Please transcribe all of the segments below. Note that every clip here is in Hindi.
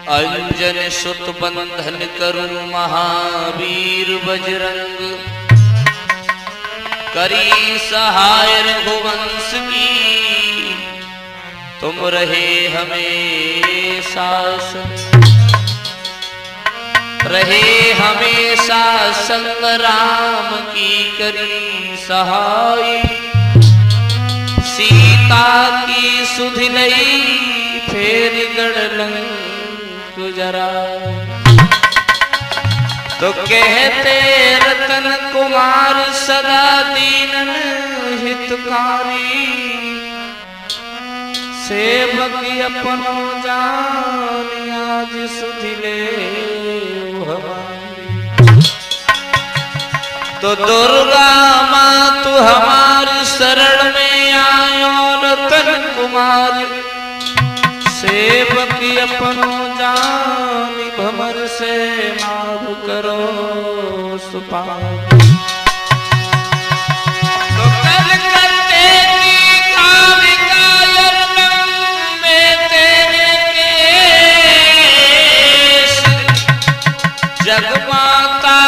अंजन सुत बंधन करुण महावीर बजरंग, करी सहाय रघुवंश की, तुम रहे हमेशा संग राम की, करी सहाय सीता की सुध लई, फेर गढ़ लंक जरा। तो कहते रतन कुमार सदा दीनन हितकारी, सेवक अपनो जान आज सुधिले भवानी। तो दुर्गा माँ तू हमार शरण में आयो, रतन कुमार सेवक अपनो जान, भमर से माफ करो सुपान। तो कल करते की कालिकायर में तेरे केश, जगमाता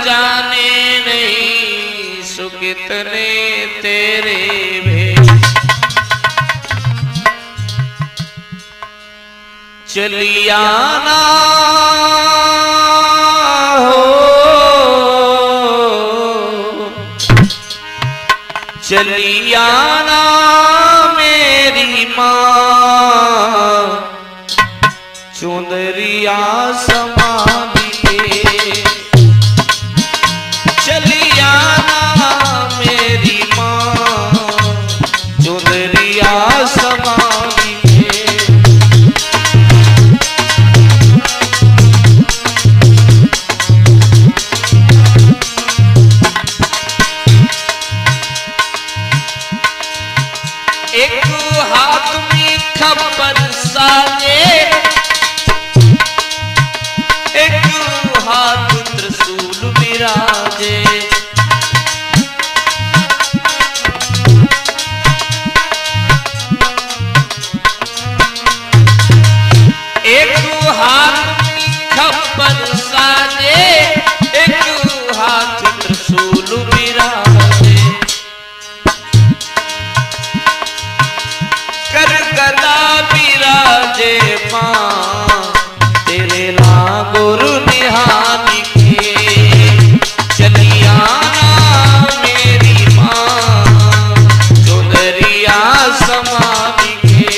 जाने नहीं सो कितने तेरे भेष। चलियाना हो चलियाना मेरी माँ, चुंदरिया समाधि के। चलियाना मेरी माँ, चुंदरिया समाधि के। एक हाथ में खबर साजे, एक हाथ त्रिशूल विराजे। एक हाथ में खबर साजे, एक हाथ त्रिशूल विराजे। कर गदा विराजे माँ, तेरे गुरु निहानी के। चलियाना मेरी माँ, चुनरिया समाधि के।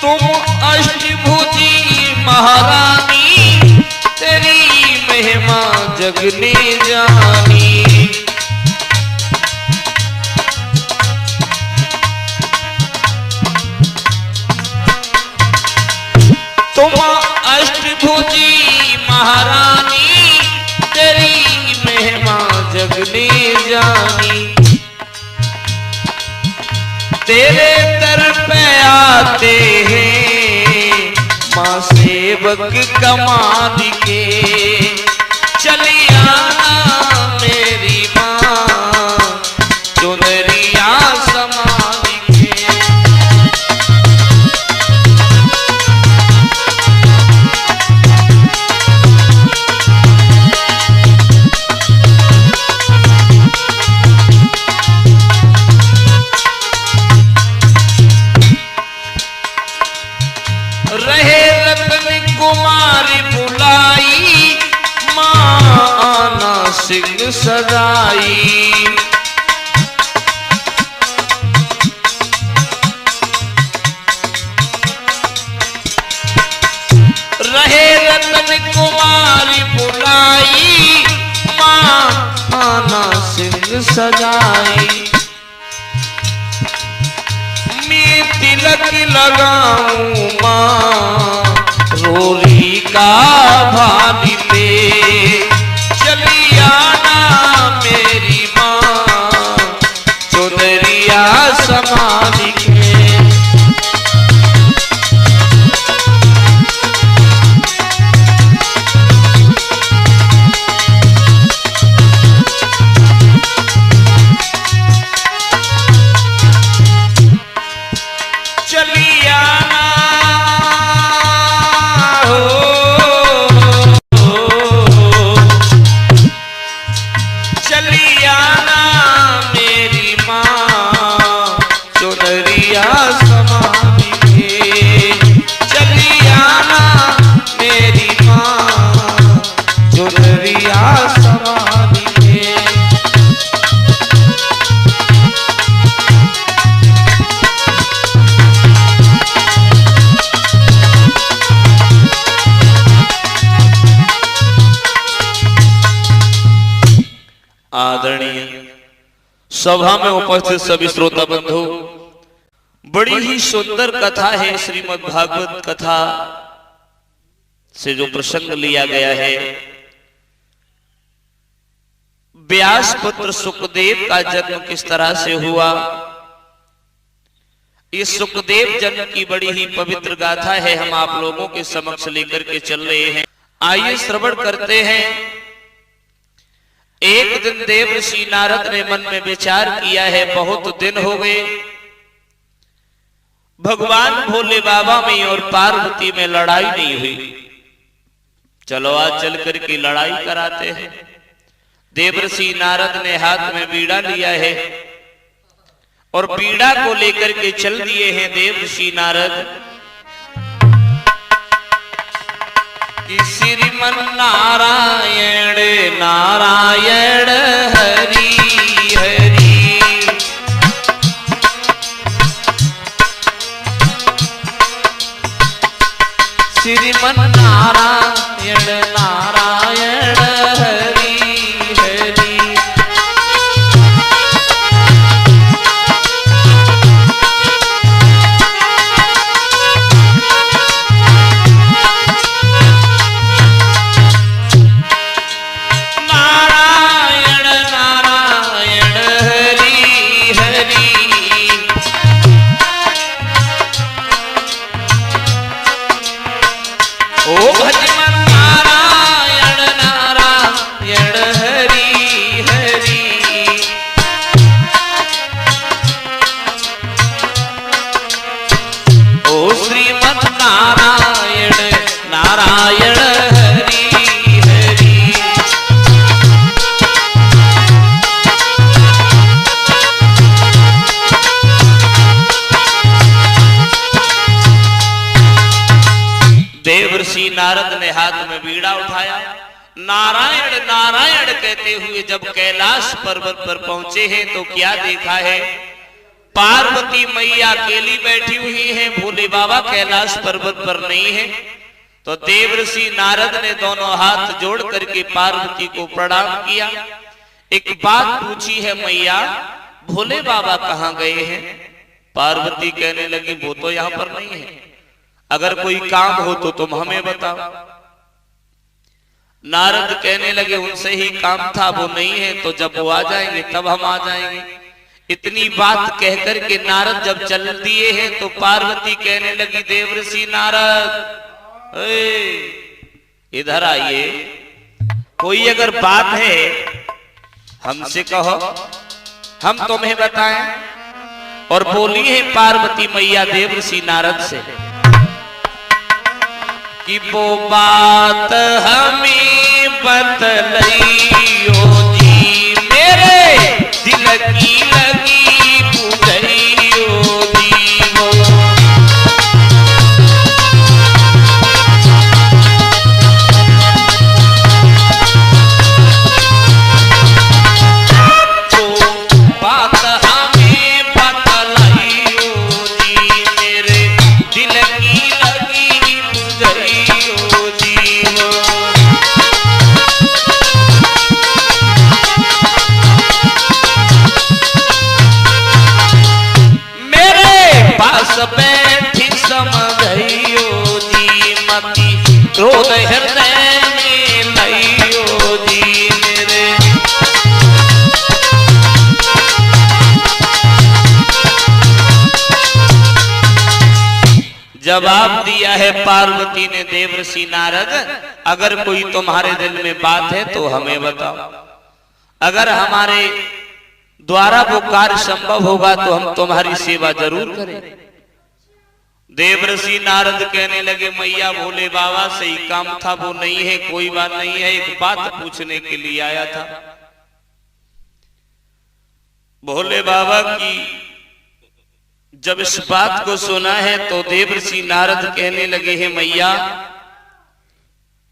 तुम अष्टभुजी महारानी, तेरी महिमा जग ने जानी। तुम अष्टभुजी महारानी, तेरी महिमा जग ने जानी। तेरे दर पे आते हैं माँ सेवक कमाल के। चलियाना मेरी माँ, चुनरिया समाधि के। रहे रतन कुमारी बुलाई, माँ आना सिंह सजाई। रहे रतन कुमारी बुलाई, माँ आना सिंह सजाई। मैं तिलक लगाऊं माँ, रोरी का भाली पे। चलियाना मेरी माँ, चुनरिया समाधि के। सभा में उपस्थित सभी श्रोता बंधु, बड़ी ही सुंदर कथा है। श्रीमद् भागवत कथा से जो प्रसंग लिया गया है, व्यास पुत्र सुखदेव का जन्म किस तरह से हुआ, इस सुखदेव जन्म की बड़ी ही पवित्र गाथा है, हम आप लोगों के समक्ष लेकर के चल रहे हैं। आइए श्रवण करते हैं। एक दिन देव ऋषि नारद ने मन में विचार किया है, बहुत दिन हो गए भगवान भोले बाबा में और पार्वती में लड़ाई नहीं हुई, चलो आज चल करके लड़ाई कराते हैं। देवर्षि नारद ने हाथ में बीड़ा लिया है और बीड़ा को लेकर के चल दिए हैं देवर्षि नारद कि श्रीमन नारायण नारायण हरि हरि, श्रीमन नारायण नारायण हरि हरि। नारायण नारायण हरि हरि, ओ भजमन नारायण नारायण हरि हरि। ओ श्रीमन नारायण नारायण हरि हरि। देवर्षि नारद ने हाथ में बीड़ा उठाया, नारायण नारायण कहते हुए जब कैलाश पर्वत पर पहुंचे हैं तो क्या देखा है, पार्वती मैया अकेली बैठी हुई है, भोले बाबा कैलाश पर्वत पर नहीं है। तो देवर्षि नारद ने दोनों हाथ जोड़ करके पार्वती को प्रणाम किया, एक बात पूछी है मैया, भोले बाबा कहाँ गए हैं? पार्वती कहने लगी वो तो यहाँ पर नहीं है, अगर कोई काम हो तो तुम हमें बताओ। नारद कहने लगे उनसे ही काम था, वो नहीं है तो जब वो आ जाएंगे तब हम आ जाएंगे। इतनी बात कहकर के नारद जब चल दिए हैं तो पार्वती कहने लगी देवर्षि नारद इधर आइए, कोई अगर बात है हमसे कहो, हम तुम्हें बताएं। और बोली है पार्वती मैया देवर्षि नारद से कि वो बात हमें बतलाइयो जी, मेरे दिल की लगी बुझाइयो जी। वो बात हमें बतलाइयो जी, मेरे दिल की लगी बुझाइयो जी। मेरे पास बैठी समझाइयो जी, मती क्रोध हृदय में लाइयो जी। मेरे जवाब दिया है पार्वती ने देवर्षि नारद, अगर कोई तुम्हारे दिल में बात है तो हमें बताओ, अगर हमारे द्वारा वो कार्य संभव होगा तो हम तुम्हारी सेवा जरूर करें। देवर्षि नारद कहने लगे मैया भोले बाबा से ही काम था, वो नहीं है, कोई बात नहीं है, एक बात पूछने के लिए आया था। भोले बाबा की जब इस बात को सुना है तो देवर्षि नारद कहने लगे हैं मैया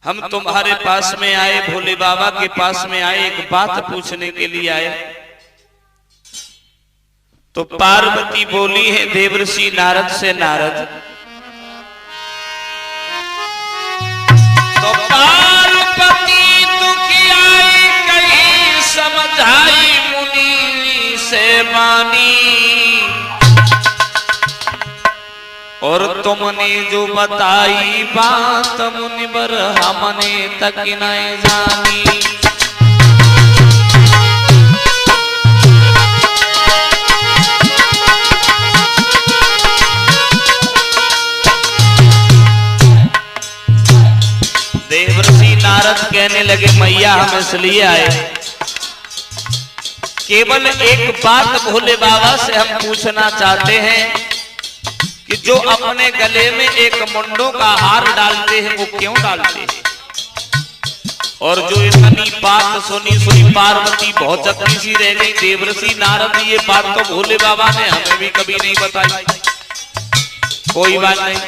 हम तुम्हारे पास में आए, भोले बाबा के पास में आए, एक बात पूछने के लिए आए। तो पार्वती बोली है देवर्षि नारद से, नारद तो पार्वती दुखी आई कहीं समझाई मुनि से बानी, और तुमने जो बताई बात मुनिवर हमने तक नहीं जानी। देवर्षि नारद कहने लगे मैया हम इसलिए आए, केवल एक बात भोले बाबा से हम पूछना चाहते हैं कि जो अपने गले में एक मुंडों का हार डालते हैं वो क्यों डालते हैं? और जो इतनी बात सुनी पार्वती बहुत जख्मी सी रह गई। देवर्षि नारद ये बात तो भोले बाबा ने हमें भी कभी नहीं बताई। कोई बात नहीं,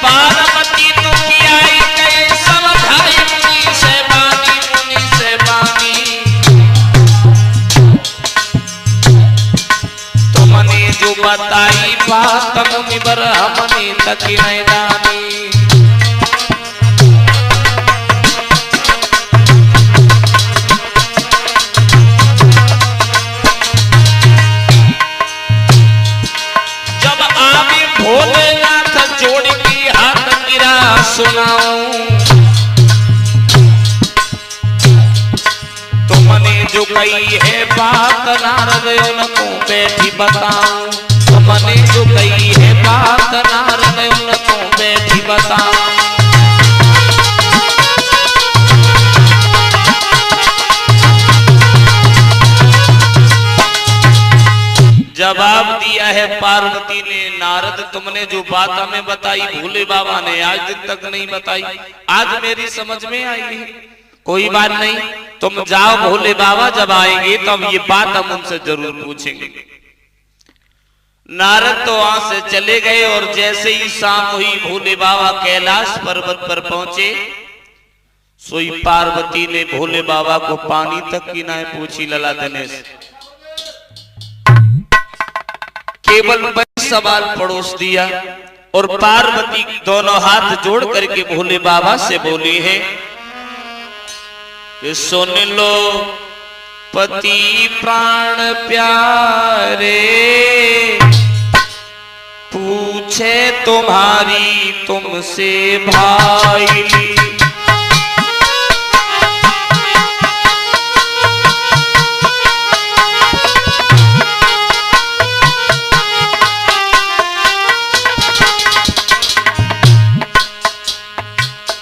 पार्वती तो किया ही कहे समझाई मुनि से बानी, मुनि से बानी। तुमने जो बताई बात मुनिवर हमने तक नहीं जानी। जब आवे भोलेनाथ जोड़ की हाथ गिरा सुनाऊं, तुमने जो कही है बात नारद उनको बैठी बताऊं। तुमने जो कही है बात नारद उनको बैठी बताऊं। जवाब दिया है पार्वती ने, नारद तुमने जो बात हमें बताई भोले बाबा ने आज दिन तक नहीं बताई, आज मेरी समझ में आई। कोई बात नहीं, तुम जाओ, भोले बाबा जब आएंगे तब ये बात हम उनसे जरूर पूछेंगे। नारद तो वहां से चले गए और जैसे ही शाम हुई भोले बाबा कैलाश पर्वत पर पहुंचे, सोई पार्वती ने भोले बाबा को पानी तक की ना पूछी लला देने से, केवल वही सवाल पड़ोस दिया। और पार्वती दोनों हाथ जोड़ करके भोले बाबा से बोली है कि सुन लो पति प्राण प्यारे, पूछे तुम्हारी तुमसे भाई।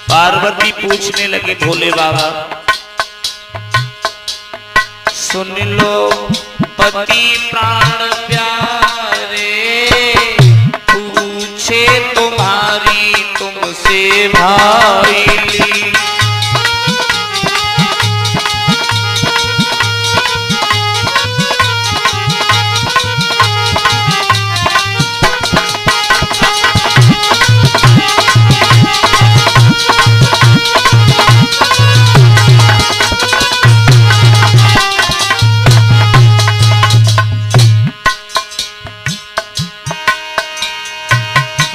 पार्वती पूछने लगी भोले बाबा, सुन लो पति प्राण प्यारे, पूछे तुम्हारी तुमसे भाई।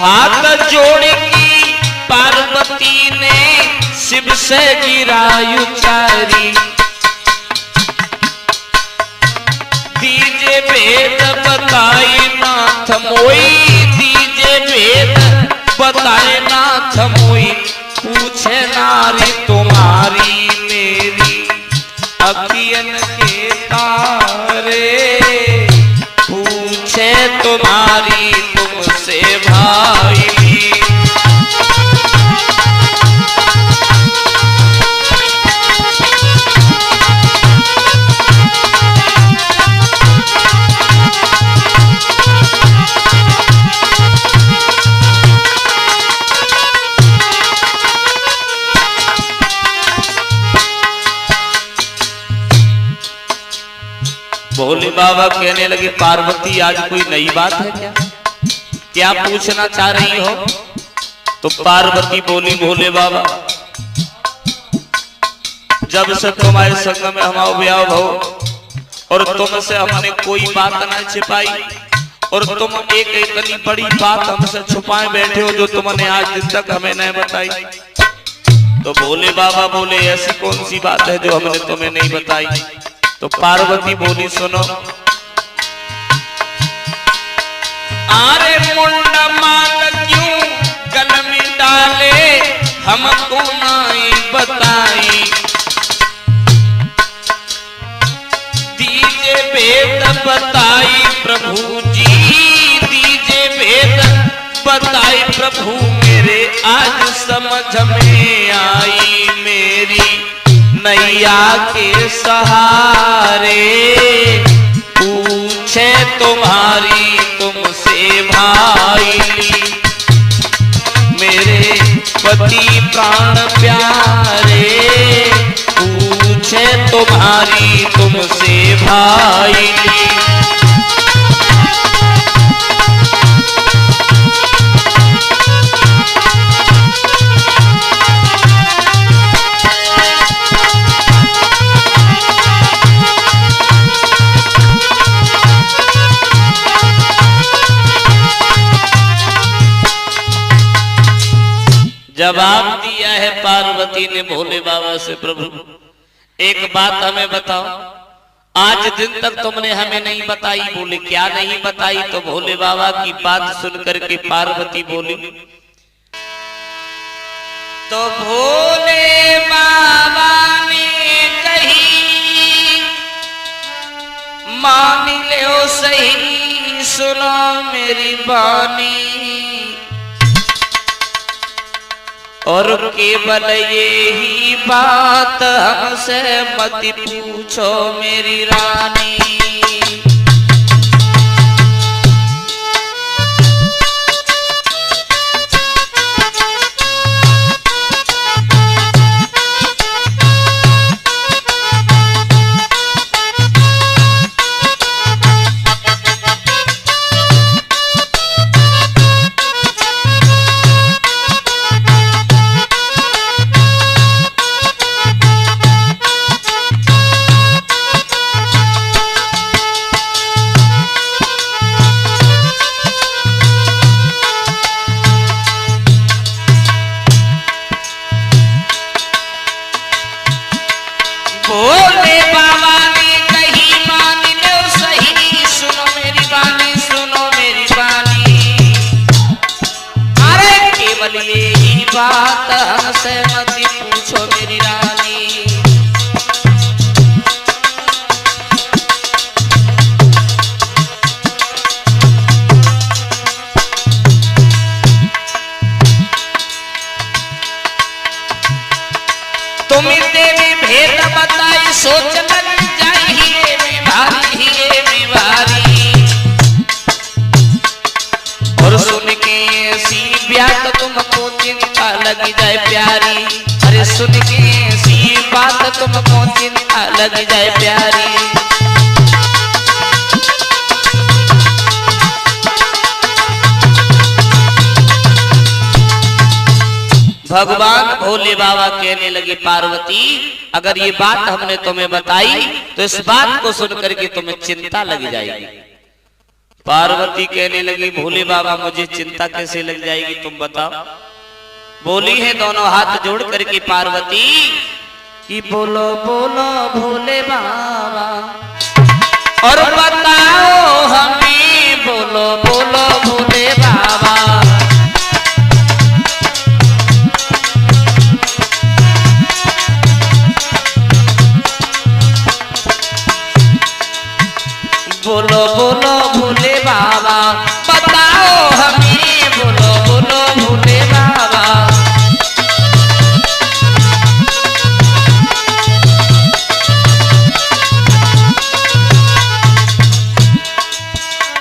हाथ जोड़ की पार्वती ने शिव से गिराई उचारी, दीजे भेद बताए नाथ मोई, दीजे भेद बताए नाथ मोई। पूछे नारी तुम्हारी मेरी अखियन के तारे, पूछे तुम्हारी तुमसे भाई। भोले बाबा कहने लगे पार्वती आज कोई नई बात है क्या, क्या पूछना चाह रही हो? तो पार्वती बोली भोले बाबा जब से तुम्हारे संग में हमारा ब्याह हो और तुमसे हमने कोई बात न छिपाई और तुम एक इतनी बड़ी बात हमसे छुपाए बैठे हो जो तुमने आज दिन तक हमें नहीं बताई। तो भोले बाबा बोले ऐसी कौन सी बात है जो हमने तुम्हें नहीं बताई। तो पार्वती बोली सुनो। आरे मुंडा माल क्यों गल में डाले हमको नहीं बताई। दीजे भेद बताई प्रभु जी, दीजे भेद बताई प्रभु मेरे आज समझ में आई। मेरी नैया के सहारे पूछे तुम्हारी तुमसे भाई। मेरे पति प्राण प्यारे पूछे तुम्हारी तुमसे भाई। जवाब दिया है पार्वती ने भोले बाबा से, प्रभु एक बात हमें बताओ, आज दिन तक तुमने हमें नहीं बताई। बोले क्या नहीं बताई। तो भोले बाबा की बात सुनकर के पार्वती बोली। तो भोले बाबा ने कही मान लो सही सुनो मेरी बानी। और केवल यही बात हमसे मत पूछो मेरी रानी। भोले बाबा ने कही मान लो सही सुनो मेरी बानी, सुनो मेरी बानी। अरे केवल यही बात हमसे मत पूछो मेरी रानी। तुम्हें देवी भेद बताई सोच लग जाइए भारी ही भारी। और सुन के ऐसी बात तुमको चिंता लग जाए प्यारी। अरे सुन के ऐसी बात तुमको चिंता लग जाए प्यारी। भगवान भोले बाबा कहने लगे पार्वती अगर ये बात हमने तुम्हें बताई तो इस बात को सुनकर के तुम्हें चिंता लग जाएगी। पार्वती कहने लगी भोले बाबा मुझे चिंता कैसे लग जाएगी तुम बताओ। बोली है दोनों हाथ जोड़ करके पार्वती कि बोलो बोलो भोले बाबा और बताओ हमें। बोलो बोलो भोले बाबा बोलो बोलो भोले बाबा बताओ हमें। बोलो बोलो भोले बाबा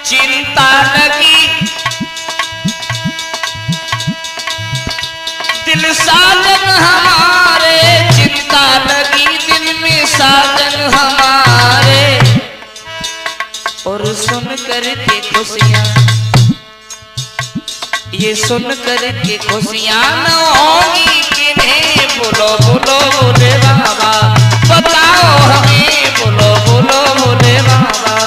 चिंता लगी दिल साजन हमारे। चिंता लगी दिल में साजन हमारे। और सुन कर के खुशियां ये सुन कर के खुशियां न होगी किन्हें। बोलो बोलो भोले बाबा बताओ हमें। बोलो बोलो भोले बाबा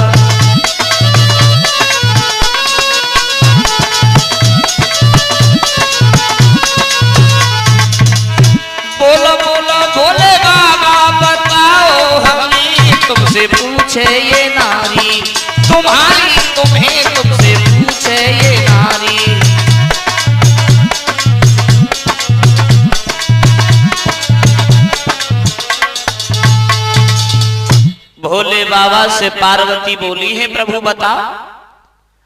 बाबा से पार्वती बोली है, प्रभु बता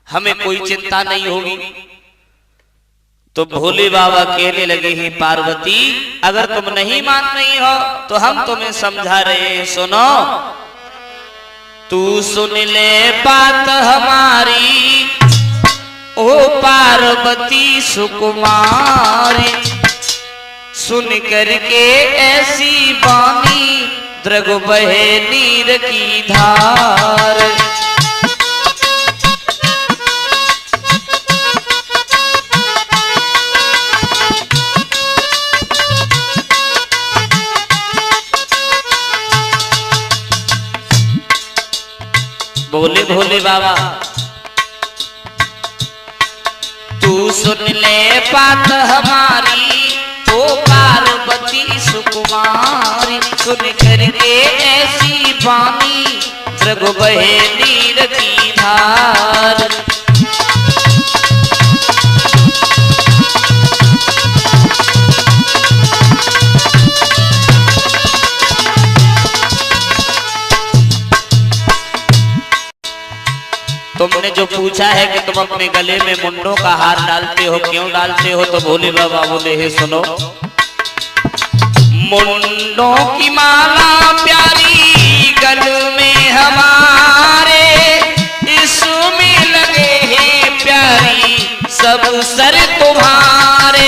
हमें कोई चिंता नहीं होगी। तो भोले बाबा कहने लगे हैं, पार्वती अगर तुम नहीं मान रही हो तो हम तुम्हें समझा रहे हैं, सुनो। तू सुन ले बात हमारी ओ पार्वती सुकुमारी, सुन करके ऐसी बानी दृग बहे नीर की धार। बोले भोले बाबा तू सुन ले बात हमारी ओ पार्वती सुकुमारी, सुन करके ऐसी बानी दृग बहे नीर की धार। तुमने जो पूछा है कि तुम अपने गले में मुंडों का हार डालते हो, क्यों डालते हो, तो भोले बाबा बोले है, सुनो। मुंडों की माला प्यारी गल में हमारे, इसमें लगे हैं प्यारी सब सर तुम्हारे।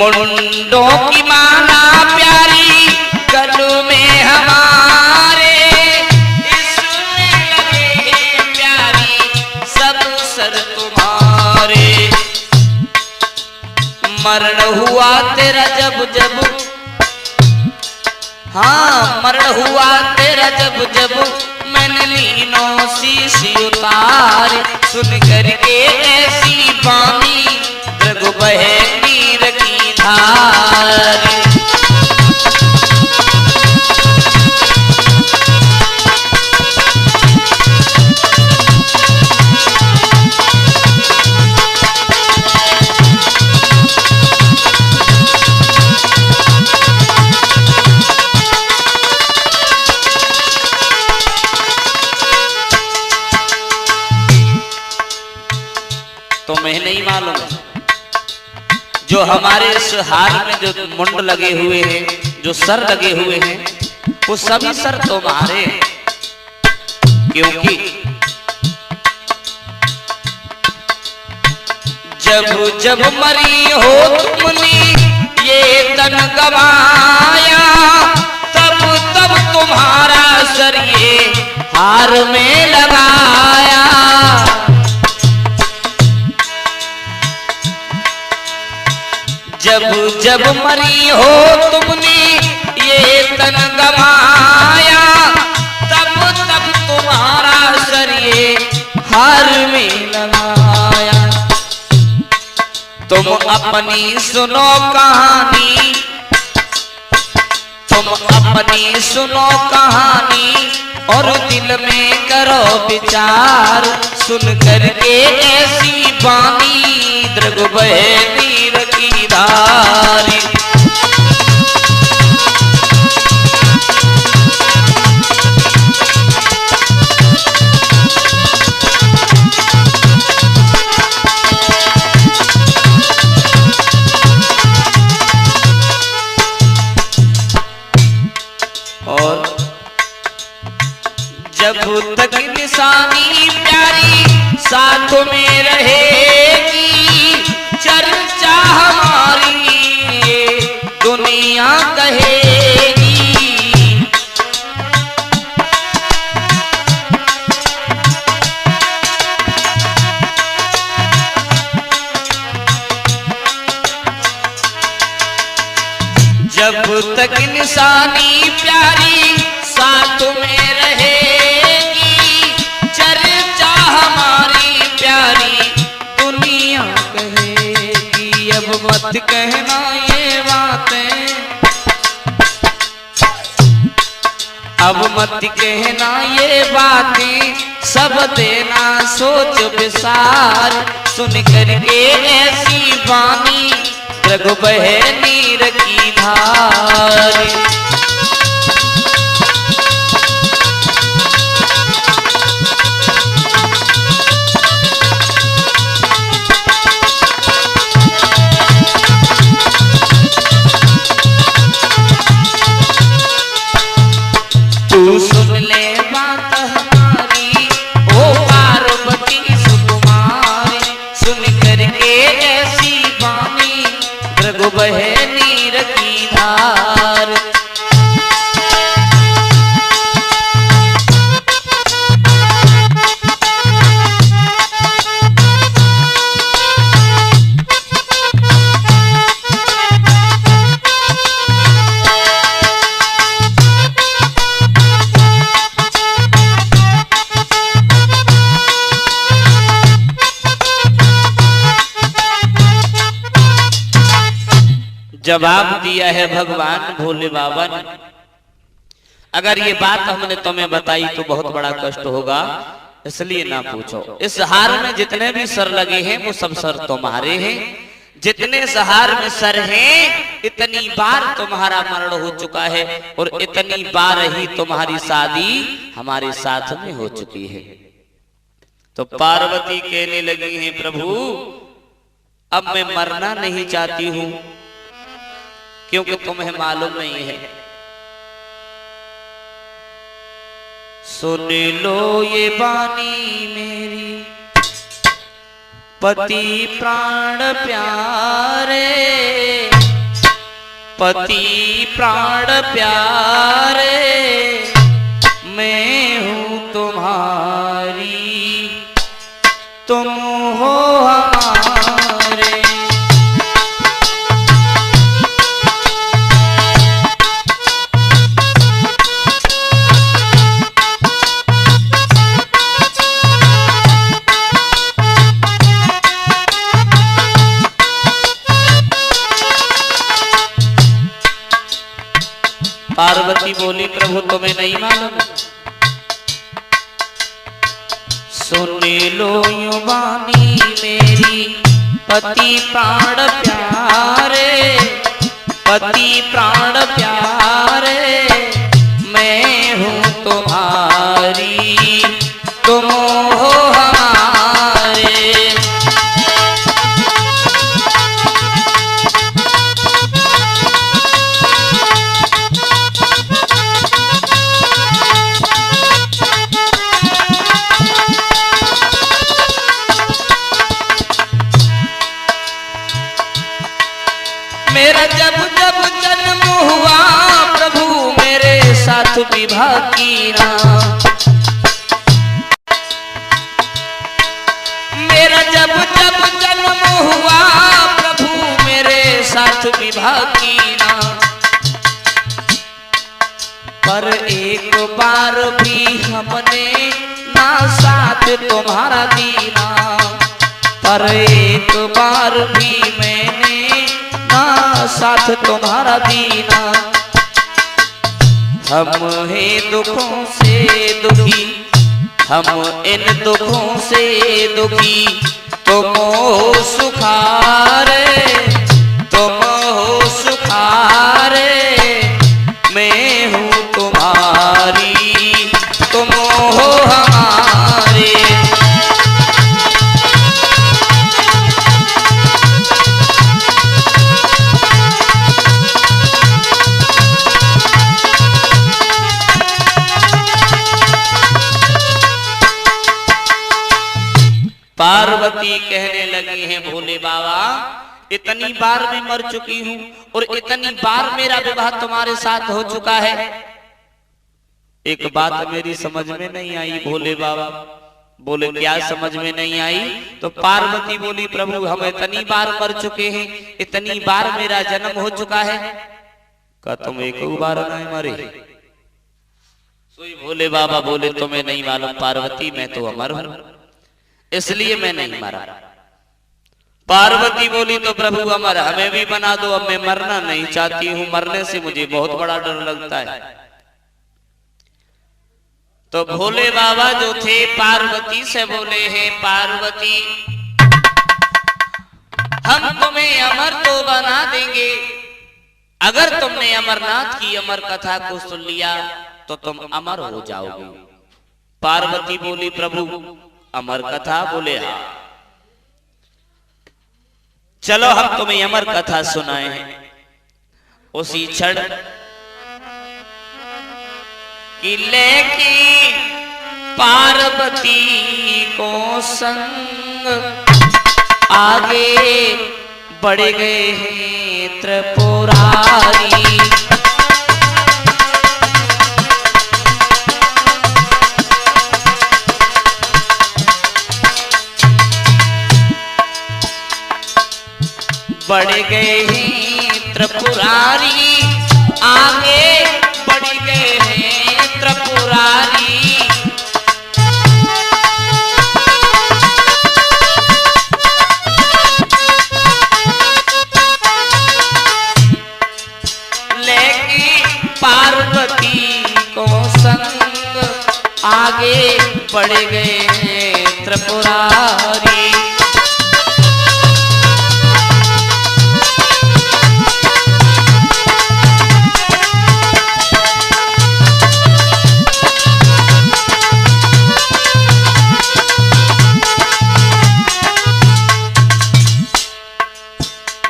मुंडों की माला प्यारी गलों में हमारे, इसमें लगे हैं प्यारी सब सर तुम्हारे। मरण हुआ तेरा जब जब, हाँ मरण हुआ तेरा जब जब मैंने लीनों शीश उतार, सुन करके ऐसी बानी दृग बहे नीर की धार। तुम्हें नहीं मालूम जो हमारे इस हार में जो मुंड लगे हुए हैं, जो सर लगे हुए हैं, वो सभी सर तुम्हारे, क्योंकि जब जब मरी हो तुमने ये तन गवाया, तब तब तुम्हारा सर ये हार में लगाया। जब जब मरी हो तुमने ये तन गवाया, तब तब तुम्हारा सर ये हार में लगाया। तुम अपनी सुनो कहानी, तुम अपनी सुनो कहानी और दिल में करो विचार, सुन करके ऐसी बानी दृग बहे नीर की धार। और जब तक निशानी प्यारी साथ में रहेगी, चर्चा हमारी दुनिया कहेगी। जब तक निशानी प्यारी साथ में रहेगी, चर्चा हमारी प्यारी दुनिया कहेगी। अब मत कहना ये बातें, अब मत कहना ये बातें, सब देना सोच विसार। सुन करके ऐसी वाणी, रघ बहे नीर की धार। तू सुन ले बात हमारी, ओ पार्वती सुकुमारी। सुन करके ऐसी वाणी, रघु बहे नीर की धार। जवाब दिया है भगवान भोले बाबा ने, अगर ये बात हमने तुम्हें बताई तो बहुत बड़ा कष्ट होगा, इसलिए ना पूछो। इस हार में जितने भी सर लगे हैं वो सब सर तुम्हारे हैं। जितने इस हार में सर हैं, इतनी बार तुम्हारा मरण हो चुका है और इतनी बार ही तुम्हारी शादी हमारे साथ में हो चुकी है। तो पार्वती कहने लगी है, प्रभु अब मैं मरना नहीं चाहती हूं, क्योंकि तुम्हें मालूम नहीं है। सुन लो ये बानी मेरी, पति प्राण प्यारे, पति प्राण प्यारे। मैं हूं तुम्हारी, तुम हो हमारे। पार्वती बोली, प्रभु तुम्हें नहीं मालूम? सुन लो यूं वाणी मेरी, पति प्राण प्यारे, पति प्राण प्यारे। मैं हूं तुम्हारी, तुम हो हमारे। मेरा जब जब जन्म हुआ प्रभु मेरे साथ विवाह कीना। मेरा जब जब जन्म हुआ प्रभु मेरे साथ विवाह कीना। पर एक बार भी हमने ना साथ तुम्हारा दीना। पर एक बार भी मैंने ना साथ तुम्हारा दीना। हम हैं दुखों से दुखी, हम इन दुखों से दुखी। तुम हो सुखारे, तुम हो सुखारे। मैं हूँ तुम्हारी, तुम हो हमारे। पार्वती कहने लगी हैं, भोले बाबा इतनी बार मैं मर चुकी हूं और इतनी बार मेरा विवाह तुम्हारे साथ हो चुका है। एक बात मेरी समझ में नहीं आई भोले बाबा। बोले क्या समझ में नहीं आई? तो पार्वती बोली, प्रभु हम इतनी बार मर चुके हैं, इतनी बार मेरा जन्म हो चुका है। का तुम एक बार नहीं मरे? सोई भोले बाबा बोले, तुम्हें नहीं मालूम पार्वती, मैं तो अमर हूं, इसलिए मैं नहीं मरा। पार्वती बोली, तो प्रभु अमर हमें भी बना दो, अब मैं मरना नहीं चाहती हूं, मरने से मुझे बहुत बड़ा डर लगता है। तो भोले बाबा जो थे पार्वती से बोले हैं, पार्वती हम तुम्हें अमर तो बना देंगे, अगर तुमने अमरनाथ की अमर कथा को सुन लिया तो तुम अमर हो जाओगे। पार्वती बोली प्रभु अमर कथा? बोले हाँ, चलो हम तुम्हें अमर कथा सुनाए हैं। उसी क्षण कि लेकी पार्वती को संग आगे बढ़ गए हैं त्रिपुरारी। बढ़ गए हैं त्रिपुरारी, आगे बढ़ गए हैं त्रिपुरारी। लेकिन पार्वती को संग आगे बढ़ गए हैं त्रिपुरारी।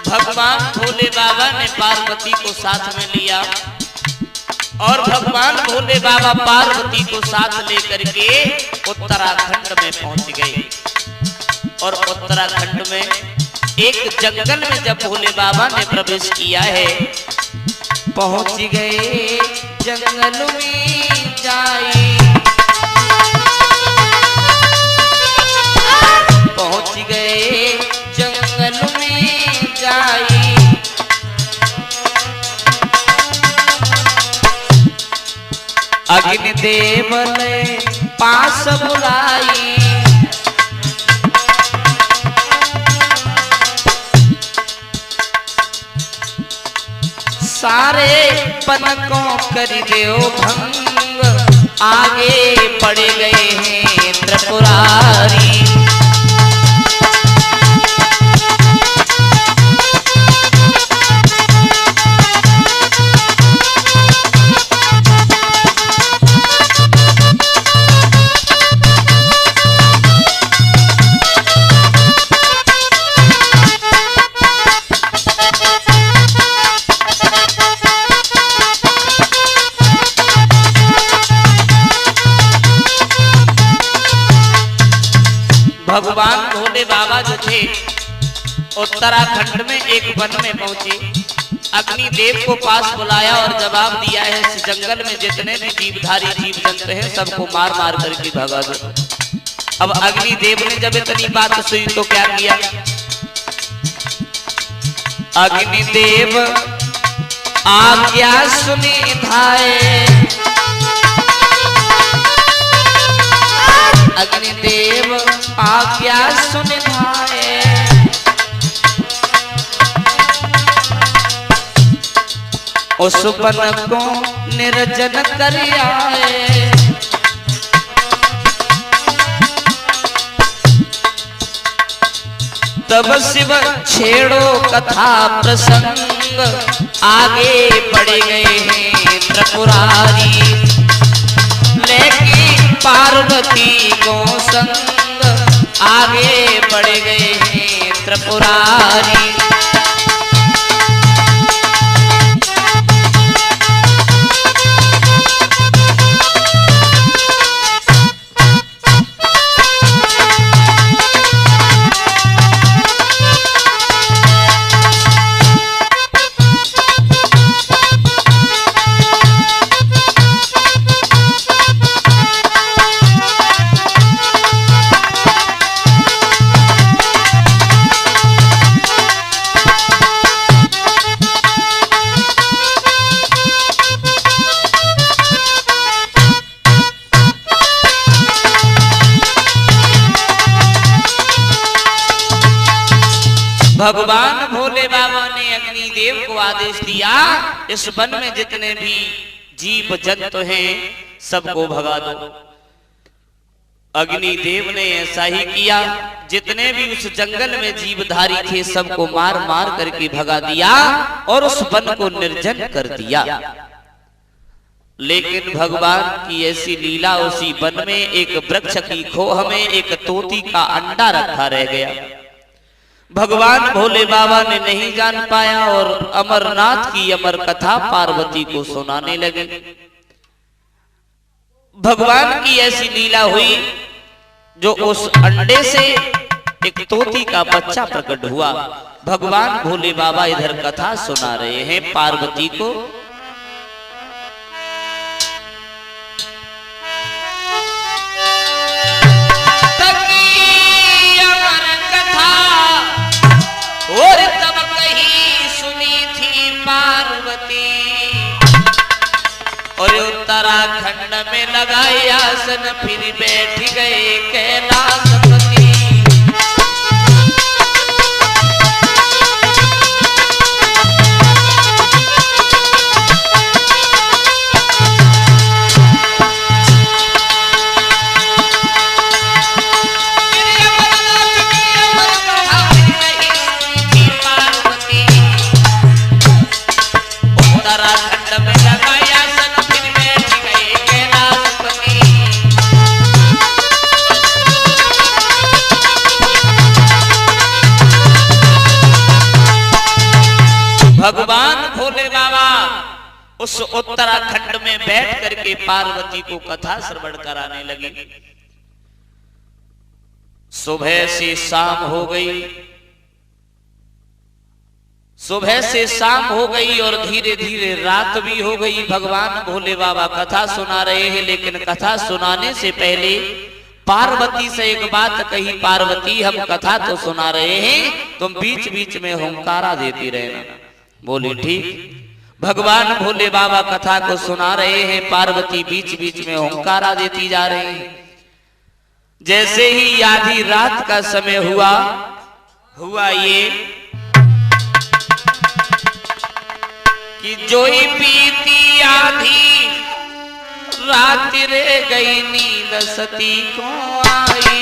भगवान भोले बाबा ने पार्वती को साथ में लिया और भगवान भोले बाबा पार्वती को साथ लेकर के उत्तराखंड में पहुंच गए। और उत्तराखंड में एक जंगल में जब भोले बाबा ने प्रवेश किया है, पहुंच गए जंगल में जाए, पहुंच गए जंगल में जाई। अग्निदेव ने पास बुलाई, सारे पनकों कर दो भंग, आगे बढ़ गए हैं त्रिपुरारी। भगवान भोले बाबा जो थे उत्तराखंड में एक वन में पहुंचे, अग्निदेव को पास बुलाया और जवाब दिया है इस जंगल में जितने भी जीवधारी जीव जंतु हैं सबको मार मार करके भगा दो। अब अग्निदेव ने जब इतनी बात सुनी तो क्या किया? अग्निदेव आज्ञा सुनी धाये, अग्निदेव आज्ञा सुन भाए, उस वन को निर्जन कर आए। तब शिव छेड़ो कथा प्रसंग, आगे बढ़ गए हैं त्रिपुरारी। लेकिन पार्वती को संग आगे बढ़ गए हैं त्रिपुरारी। भगवान भोले बाबा ने अग्निदेव को आदेश दिया, इस वन में जितने भी जीव जंतु हैं सबको भगा दो। अग्निदेव ने ऐसा ही किया। जितने भी उस जंगल में जीवधारी थे सबको मार मार करके भगा दिया और उस वन को निर्जन कर दिया। लेकिन भगवान की ऐसी लीला, उसी वन में एक वृक्ष की खोह में एक तोती का अंडा रखा रह गया। भगवान भोले बाबा ने नहीं जान पाया और अमरनाथ की अमर कथा पार्वती को सुनाने लगे। भगवान की ऐसी लीला हुई जो उस अंडे से एक तोती का बच्चा प्रकट हुआ। भगवान भोले बाबा इधर कथा सुना रहे हैं पार्वती को। और तब कही सुनी थी पार्वती और उत्तराखंड में लगाई आसन फिर बैठ गए कैलाशपति। भगवान भोले बाबा उस उत्तराखंड में बैठ करके पार्वती को कथा श्रवण कराने लगे। सुबह से शाम हो गई, सुबह से शाम हो गई और धीरे धीरे रात भी हो गई। भगवान भोले बाबा कथा सुना रहे हैं, लेकिन कथा सुनाने से पहले पार्वती से एक बात कही, पार्वती हम कथा तो सुना रहे हैं, तुम बीच बीच में हुंकारा देती रहना। बोली ठीक। भगवान भोले बाबा कथा को सुना रहे हैं, पार्वती बीच बीच में हुंकारा देती जा रही है। जैसे ही आधी रात का समय हुआ ये कि जोई बीती आधी रात रे गई नींद सती को आई।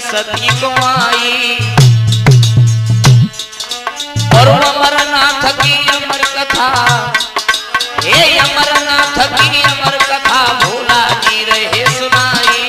सती को आई और अमरनाथ की अमर कथा, हे अमरनाथ की अमर कथा भोला जी रहे सुनाई।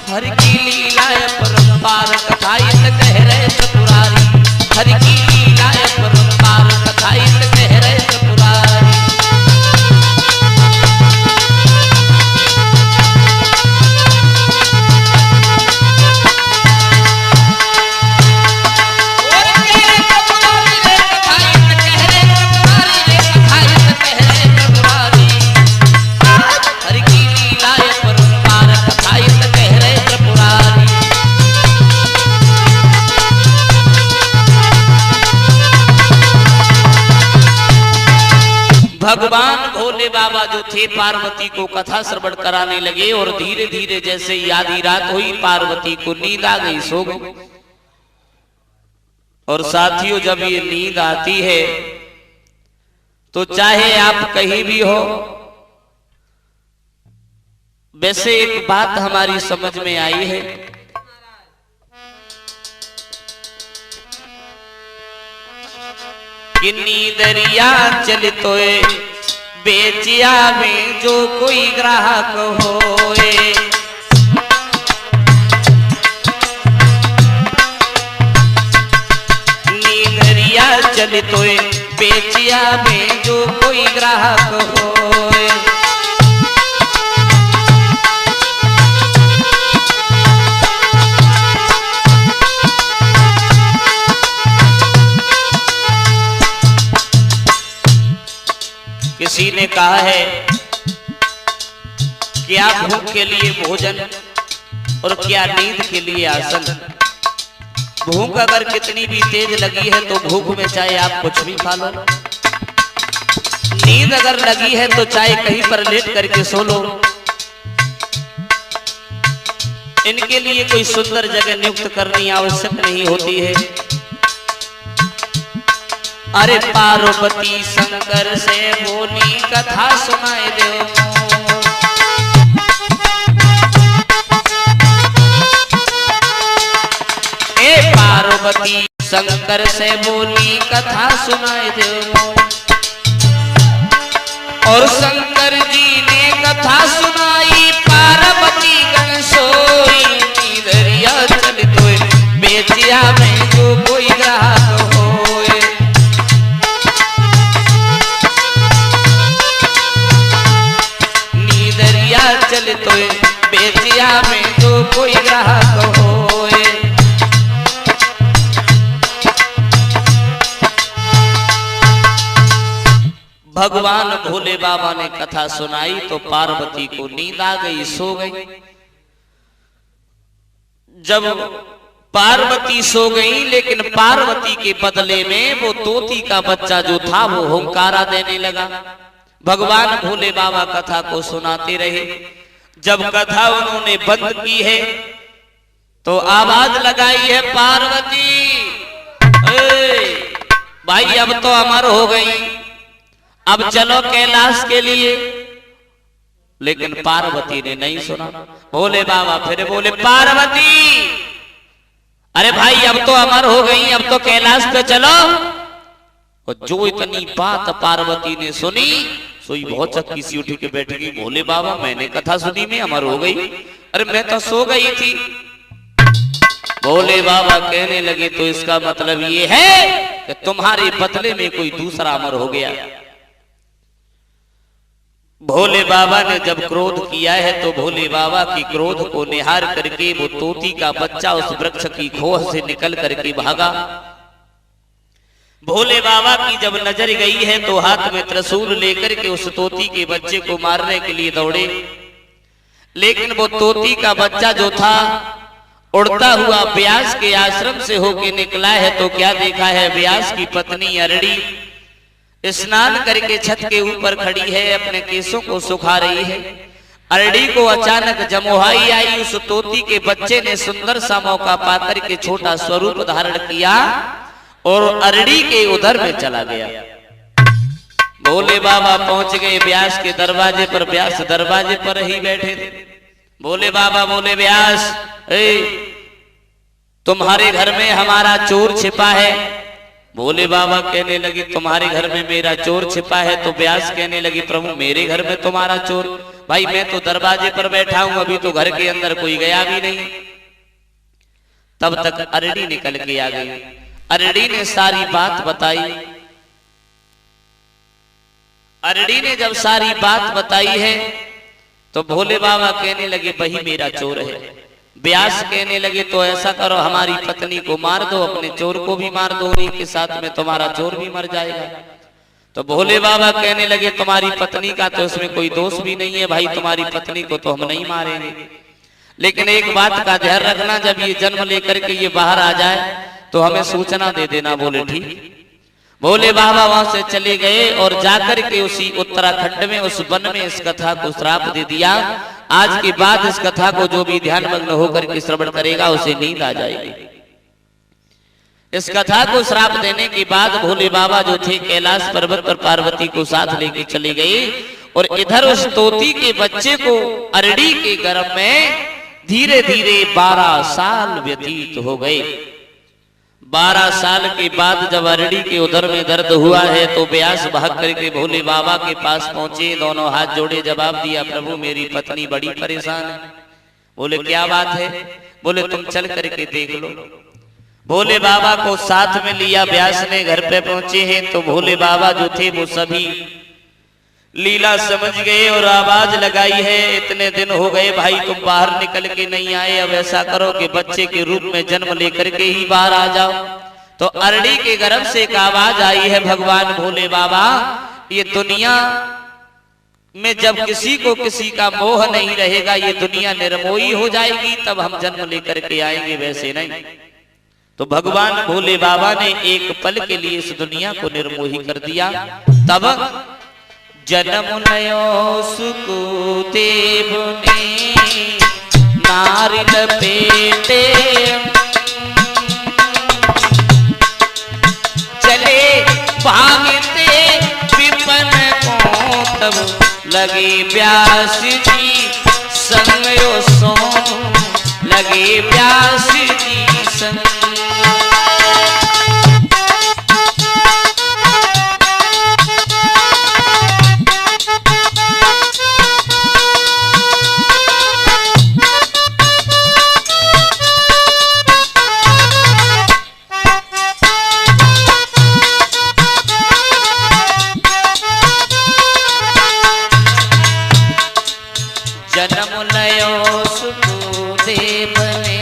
हर की लीला परम्पार कथा इत कह रहे त्रिपुरारी, हर की लीला परम्पार कथा इत कह रहे त्रिपुरारी। भगवान भोले बाबा जो थे पार्वती को कथा श्रवण कराने लगे और धीरे धीरे जैसे ही आधी रात हुई पार्वती को नींद आ गई, सो गई। और साथियों जब ये नींद आती है तो चाहे आप कहीं भी हो, वैसे एक बात हमारी समझ में आई है कि नींदरिया चलतोए बेचिया में जो कोई ग्राहक होए, नींदरिया चलतोए बेचिया में जो कोई ग्राहक होए। ऋषि ने कहा है क्या भूख के लिए भोजन और क्या नींद के लिए आसन। भूख अगर कितनी भी तेज लगी है तो भूख में चाहे आप कुछ भी खा लो, नींद अगर लगी है तो चाहे कहीं पर लेट करके सो लो। इनके लिए कोई सुंदर जगह नियुक्त करनी आवश्यक नहीं होती है। अरे पार्वती शंकर से बोली कथा सुनाए दो, ए पार्वती शंकर से बोली कथा सुनाए दो। और शंकर जी ने कथा सुनाई, पार्वती गण सोई, नीदरिया चल तोय बेचिया में जो कोई ग्राहक होए। नीदरिया चल तोय बेचिया में जो कोई ग्राहक होए। भगवान भोले बाबा ने कथा सुनाई तो पार्वती को नींद आ गई, सो गई। जब पार्वती सो गई, लेकिन पार्वती के बदले में वो तोती का बच्चा जो था वो हुंकारा देने लगा। भगवान भोले बाबा कथा को सुनाते रहे। जब कथा उन्होंने बंद की है तो आवाज लगाई है, पार्वती भाई अब तो अमर हो गई, अब चलो कैलाश के लिए। लेकिन पार्वती ने नहीं सुना। भोले बाबा फिर बोले, पार्वती अरे भाई अब तो अमर हो गई, अब तो कैलाश पे चलो। और जो इतनी बात पार्वती ने सुनी, सोई बहुत चक्की सी उठी के बैठ गई। भोले बाबा मैंने कथा सुनी, मैं अमर हो गई, अरे मैं तो सो गई थी। भोले बाबा कहने लगे तो इसका मतलब ये है कि तुम्हारे बदले में कोई दूसरा अमर हो गया। भोले बाबा ने जब क्रोध किया है तो भोले बाबा की क्रोध को निहार करके वो तोती का बच्चा उस वृक्ष की खोह से निकल करके भागा। भोले बाबा की जब नजर गई है तो हाथ में त्रिशूल लेकर के उस तोती के बच्चे को मारने के लिए दौड़े। लेकिन वो तोती का बच्चा जो था उड़ता हुआ व्यास के आश्रम से होके निकला है तो क्या देखा है, व्यास की पत्नी अरड़ी स्नान करके छत के ऊपर खड़ी है, अपने केसों को सुखा रही है। अरड़ी को अचानक जमोहाई आई। उस तोती के बच्चे ने सुंदर सा मौका पाकर के छोटा स्वरूप धारण किया और अरड़ी के उधर में चला गया। भोले बाबा पहुंच गए व्यास के दरवाजे पर। व्यास दरवाजे पर ही बैठे थे। भोले बाबा बोले, व्यास तुम्हारे घर में हमारा चोर छिपा है। भोले बाबा कहने लगी, तुम्हारे घर में मेरा चोर छिपा है। तो व्यास कहने लगी, प्रभु मेरे घर में तुम्हारा चोर? भाई मैं तो दरवाजे पर बैठा हूं, अभी तो घर के अंदर कोई गया भी नहीं। तब तक अरड़ी निकल के आ गई। अरड़ी ने सारी बात बताई। अरड़ी ने जब सारी बात बताई है तो भोले बाबा कहने लगे, वही मेरा चोर है। व्यास कहने लगे, तो ऐसा करो हमारी पत्नी को मार दो, अपने चोर को भी मार दो, उन्हीं के साथ में तुम्हारा चोर भी मर जाएगा। तो भोले बाबा कहने लगे, तुम्हारी पत्नी का तो इसमें कोई दोष भी नहीं है भाई, तुम्हारी पत्नी को तो हम नहीं मारेंगे, लेकिन एक बात का ध्यान रखना, जब ये जन्म लेकर के ये बाहर आ जाए तो हमें सूचना दे देना। बोले ठीक। भोले बाबा वहां से चले गए और जाकर के उसी उत्तराखंड में उस वन में इस कथा को श्राप दे दिया। आज के बाद इस कथा को जो भी ध्यानमग्न होकर के श्रवण करेगा उसे नींद आ जाएगी। इस कथा को श्राप देने के बाद भोले बाबा जो थे कैलाश पर्वत पर पार्वती को साथ लेके चले गए और इधर उस तोती के बच्चे को अरड़ी के गर्भ में धीरे धीरे 12 साल व्यतीत हो गए। 12 साल के बाद जब अरड़ी के उधर में दर्द हुआ है तो व्यास भाग करके भोले बाबा के पास पहुंचे, दोनों हाथ जोड़े जवाब दिया, प्रभु मेरी पत्नी बड़ी परेशान है। बोले क्या बात है? बोले तुम चल करके देख लो। भोले बाबा को साथ में लिया, व्यास ने घर पे पहुंचे हैं तो भोले बाबा जो थे वो सभी लीला समझ गए और आवाज लगाई है, इतने दिन हो गए भाई तुम बाहर निकल के नहीं आए, अब ऐसा करो कि बच्चे के रूप में जन्म लेकर के ही बाहर आ जाओ। तो अरड़ी के गर्भ से एक आवाज आई है, भगवान भोले बाबा ये दुनिया में जब किसी को किसी का मोह नहीं रहेगा, ये दुनिया निर्मोही हो जाएगी, तब हम जन्म लेकर के आएंगे, वैसे नहीं। तो भगवान भोले बाबा ने एक पल के लिए इस दुनिया को निर्मोही कर दिया। तब जन्म लयो सुखदेव ने नारी लपेटे, चले भागते विपन को तब लगे व्यास जी संग सो, लगे व्यास जी संग। जन्म लयो सुखदेव ने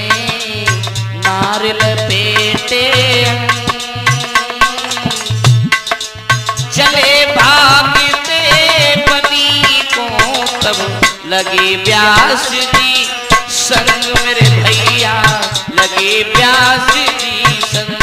नारियल पेटे, चले भागते पति को तब लगे व्यास जी संग, मेरे भैया लगे व्यास जी संग।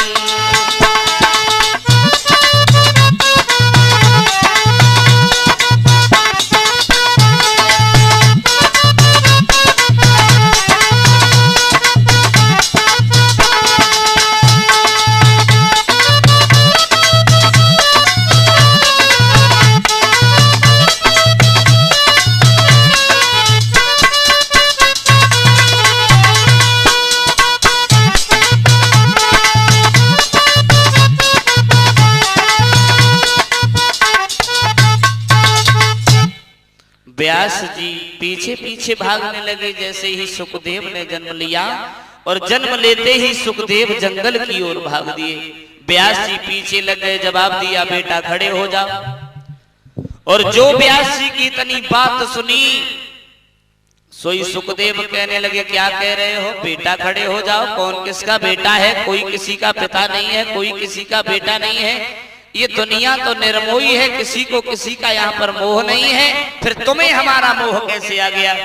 व्यास जी पीछे पीछे भागने लगे। जैसे ही सुखदेव ने जन्म लिया और जन्म लेते ही सुखदेव जंगल की ओर भाग दिए। व्यास जी पीछे लग गए, जवाब दिया बेटा खड़े हो जाओ। और जो व्यास जी की इतनी बात सुनी, सोई सुखदेव कहने लगे क्या कह रहे हो, बेटा खड़े हो जाओ। कौन किसका बेटा है? कोई किसी का पिता नहीं है, कोई किसी का बेटा नहीं है। ये दुनिया तो निर्मोही है, किसी को किसी का यहाँ पर मोह नहीं है। फिर तुम्हें हमारा मोह कैसे आ गया?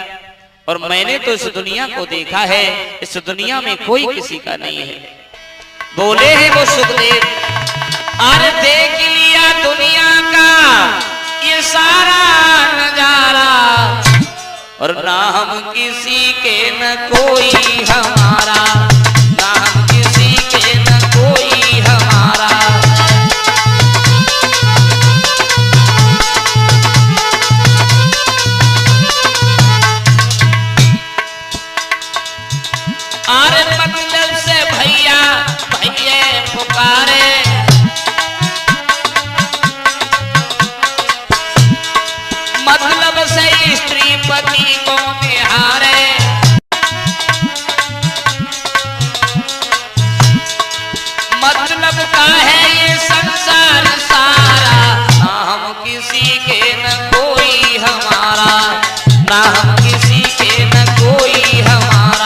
और मैंने तो इस दुनिया को देखा है, इस दुनिया में कोई किसी का नहीं है। बोले हैं वो सुखदेव, अरे देख लिया दुनिया का ये सारा नजारा, और ना हम किसी के न कोई हमारा, ना हम किसी के न कोई हमारा। अरे मतलब से भैया भैया पुकारे, मतलब से स्त्री पति को निहारे, मतलब का है ये संसार सारा, ना हम किसी के न कोई हमारा, ना हम किसी के न कोई हमारा।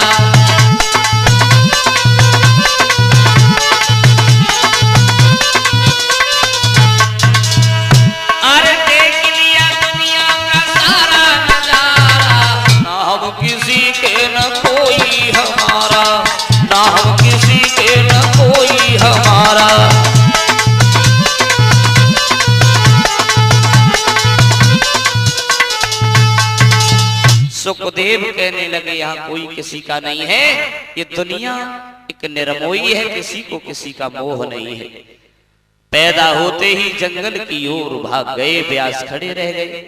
सुखदेव कहने लगे यहाँ कोई किसी का नहीं है, ये दुनिया एक निर्मोही है, किसी को किसी का मोह नहीं है। पैदा होते ही जंगल की ओर भाग गए, व्यास खड़े रह गए।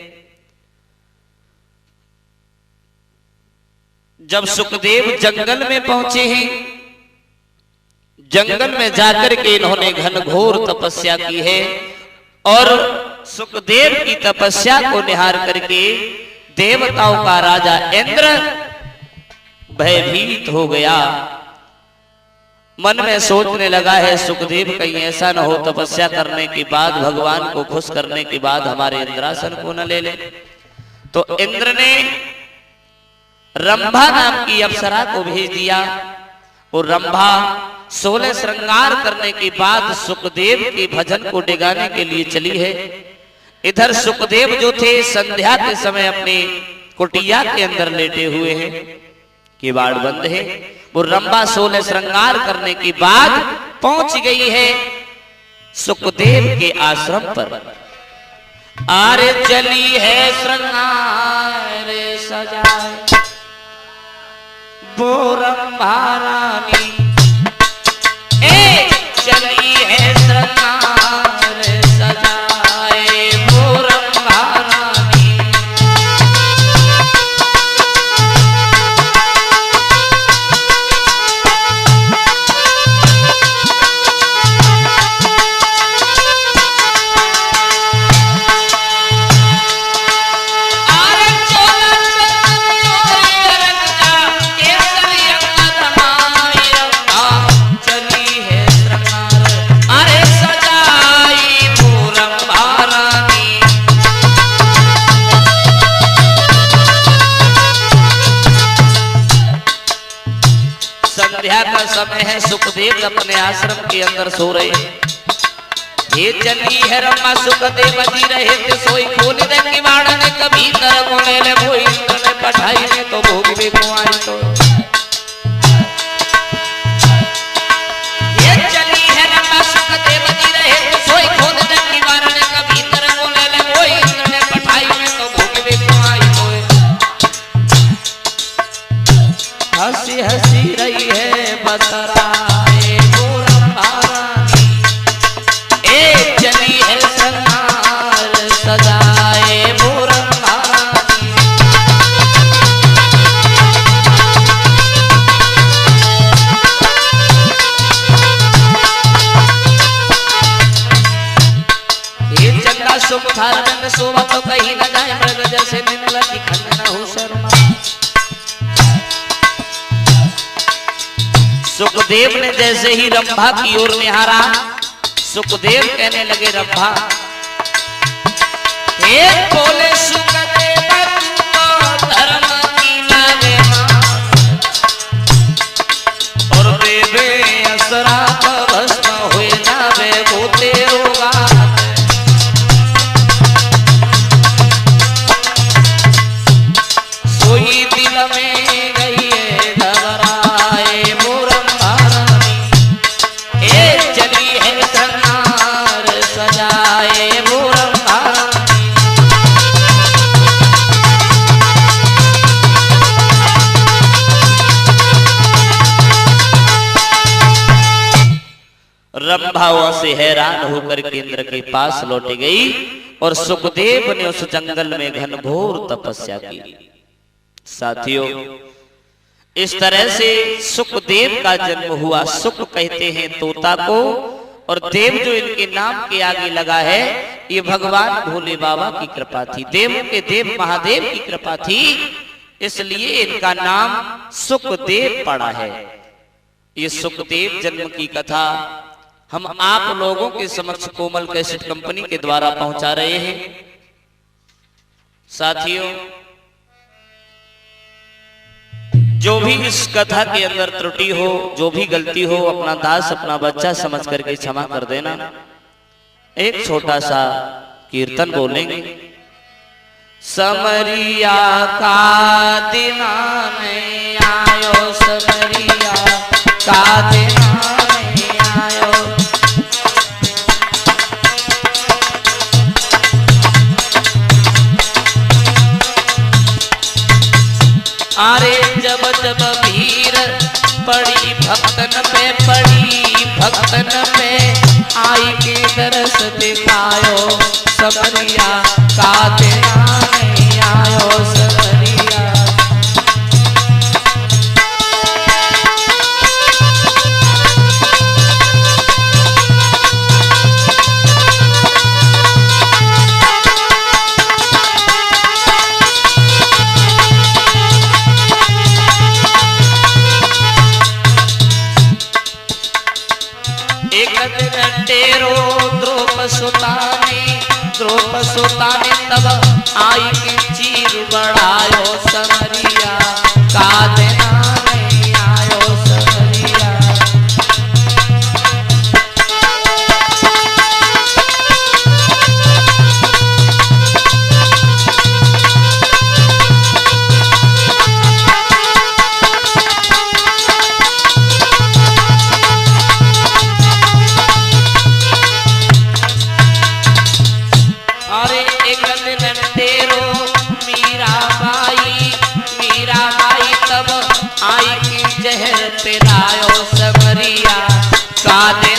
जब सुखदेव जंगल में पहुंचे हैं, जंगल में जाकर के इन्होंने घनघोर तपस्या की है, और सुखदेव की तपस्या को निहार करके देवताओं का राजा इंद्र भयभीत हो गया। मन में सोचने लगा है सुखदेव कहीं ऐसा न हो तपस्या करने के बाद, भगवान को खुश करने के बाद हमारे इंद्रासन को न ले ले। तो इंद्र ने रंभा नाम की अप्सरा को भेज दिया, और रंभा 16 श्रृंगार करने के बाद सुखदेव के भजन को डिगाने के लिए चली है। इधर सुखदेव जो थे संध्या के समय अपनी कुटिया के अंदर लेटे हुए हैं, किवाड़ बंद है। वो रंभा 16 श्रृंगार करने के बाद पहुंच गई है सुखदेव के आश्रम पर। आरे चली है श्रृंगार सजाए वो रंभा रानी, चली है श्रृंगार सजाए वो रंभा रानी। संध्या का समय है, सुखदेव अपने आश्रम के अंदर सो रहे हैं। ये चली है रंभा सुखदेव जी रहे थे सोई, खोल दे किवाड़ ने कभी तर कोने ले वो इंद्र ने पठाई ने तो भोग भी को आई तो। ये चली है रंभा सुखदेव जी रहे थे सोई, खोल दे किवाड़ ने कभी तर कोने ले वो इंद्र ने पठाई ने तो भोग भी को आई तो। हंसी हंसी रही है बतराए वो रंभा रानी, चली है श्रृंगार सजाए वो रंभा रानी। ये चंगा सुख थार में सोवा तो कहीं न जाए, मृग जैसे निर्मला की खंड न हो शर्मा। सुखदेव ने जैसे ही रंभा की ओर निहारा, सुखदेव कहने लगे रंभा, हे बोले सुखदेव धर्म की लागे और बेबे असरा भस्म हुए जावे वो तेरो गात। सोई दिल में गई है घबराए वो रंभा रानी, चली है श्रृंगार सजाए वो रंभा रानी। रंभा से हैरान होकर इंद्र के पास लौट गई और सुखदेव ने उस जंगल में घनघोर तपस्या की। साथियों, इस तरह से सुखदेव का जन्म हुआ। सुख कहते हैं तोता को, और देव जो इनके नाम के आगे लगा है ये भगवान भोले बाबा की कृपा थी, देवों के देव महादेव की कृपा थी, इसलिए इनका नाम सुखदेव पड़ा है। ये सुखदेव जन्म की कथा हम आप लोगों के समक्ष कोमल कैसेट कंपनी के द्वारा पहुंचा रहे हैं। साथियों, जो भी इस कथा के अंदर त्रुटि हो, जो भी गलती हो, अपना दास अपना बच्चा समझ करके क्षमा कर देना। एक छोटा सा कीर्तन बोलेंगे। समरिया का दिन नहीं आयो, समरिया का दिन नहीं आयो, अरे जब जब भीड़ पड़ी भक्तन पे, पड़ी भक्तन पे, आई के दरस दिखायो, समरिया का दिन नहीं आयो, समरिया। टेरो द्रोप सुताने तब आई के चीर बढ़ायो, समरिया का देना नहीं आयो, समरिया। पे रायो समरिया काले